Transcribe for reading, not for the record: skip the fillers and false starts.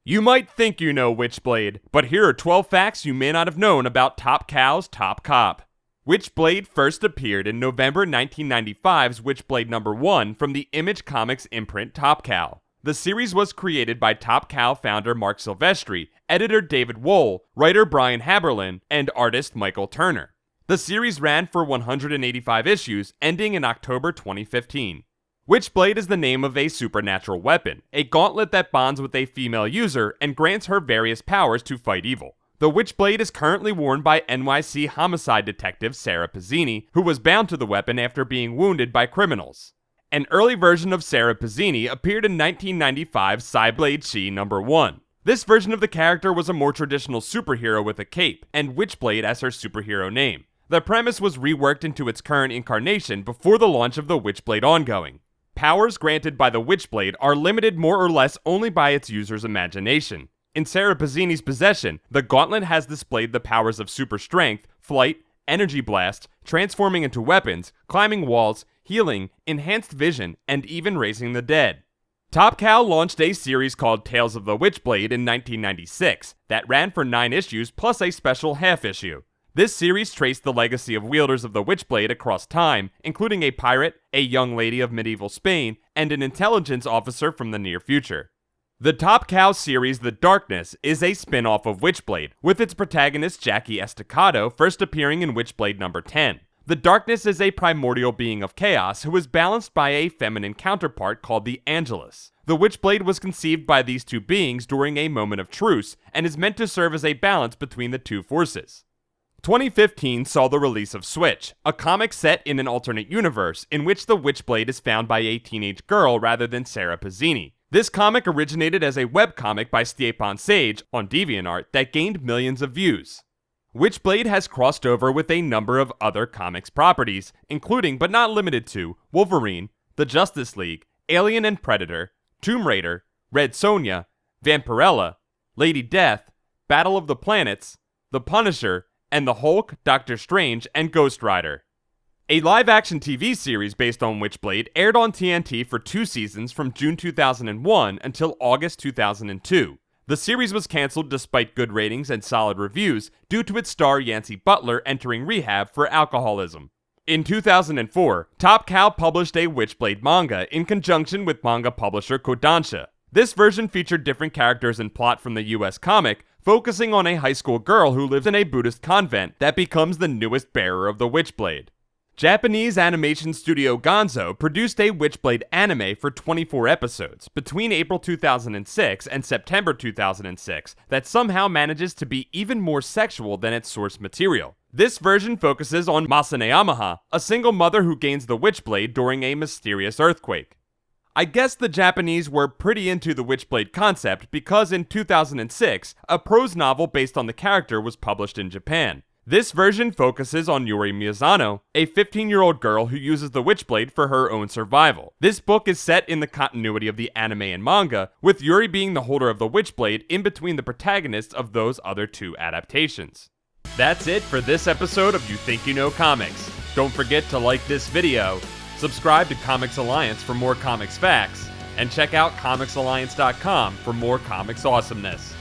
You might think you know Witchblade, but here are 12 facts you may not have known about Top Cow's Top Cop. Witchblade first appeared in November 1995's Witchblade #1 from the Image Comics imprint Top Cow. The series was created by Top Cow founder Mark Silvestri, editor David Wohl, writer Brian Haberlin, and artist Michael Turner. The series ran for 185 issues, ending in October 2015. Witchblade is the name of a supernatural weapon, a gauntlet that bonds with a female user and grants her various powers to fight evil. The Witchblade is currently worn by NYC homicide detective Sarah Pizzini, who was bound to the weapon after being wounded by criminals. An early version of Sarah Pizzini appeared in 1995's Cyblade She #1. This version of the character was a more traditional superhero with a cape, and Witchblade as her superhero name. The premise was reworked into its current incarnation before the launch of the Witchblade ongoing. Powers granted by the Witchblade are limited more or less only by its user's imagination. In Sarah Pizzini's possession, the gauntlet has displayed the powers of super strength, flight, energy blast, transforming into weapons, climbing walls, healing, enhanced vision, and even raising the dead. Top Cow launched a series called Tales of the Witchblade in 1996 that ran for 9 issues plus a special half issue. This series traced the legacy of wielders of the Witchblade across time, including a pirate, a young lady of medieval Spain, and an intelligence officer from the near future. The Top Cow series The Darkness is a spin-off of Witchblade, with its protagonist Jackie Estacado first appearing in Witchblade #10. The Darkness is a primordial being of chaos who is balanced by a feminine counterpart called the Angelus. The Witchblade was conceived by these two beings during a moment of truce, and is meant to serve as a balance between the two forces. 2015 saw the release of Switch, a comic set in an alternate universe in which the Witchblade is found by a teenage girl rather than Sarah Pizzini. This comic originated as a webcomic by Stjepan Sage on DeviantArt that gained millions of views. Witchblade has crossed over with a number of other comics properties, including but not limited to Wolverine, the Justice League, Alien and Predator, Tomb Raider, Red Sonja, Vampirella, Lady Death, Battle of the Planets, The Punisher, and the Hulk, Doctor Strange, and Ghost Rider. A live-action TV series based on Witchblade aired on TNT for 2 seasons from June 2001 until August 2002. The series was cancelled despite good ratings and solid reviews due to its star Yancey Butler entering rehab for alcoholism. In 2004, Top Cow published a Witchblade manga in conjunction with manga publisher Kodansha. This version featured different characters and plot from the US comic, focusing on a high school girl who lives in a Buddhist convent that becomes the newest bearer of the Witchblade. Japanese animation studio Gonzo produced a Witchblade anime for 24 episodes between April 2006 and September 2006 that somehow manages to be even more sexual than its source material. This version focuses on Masane Yamaha, a single mother who gains the Witchblade during a mysterious earthquake. I guess the Japanese were pretty into the Witchblade concept because in 2006, a prose novel based on the character was published in Japan. This version focuses on Yuri Miyazano, a 15-year-old girl who uses the Witchblade for her own survival. This book is set in the continuity of the anime and manga, with Yuri being the holder of the Witchblade in between the protagonists of those other 2 adaptations. That's it for this episode of You Think You Know Comics. Don't forget to like this video, subscribe to Comics Alliance for more comics facts, and check out comicsalliance.com for more comics awesomeness.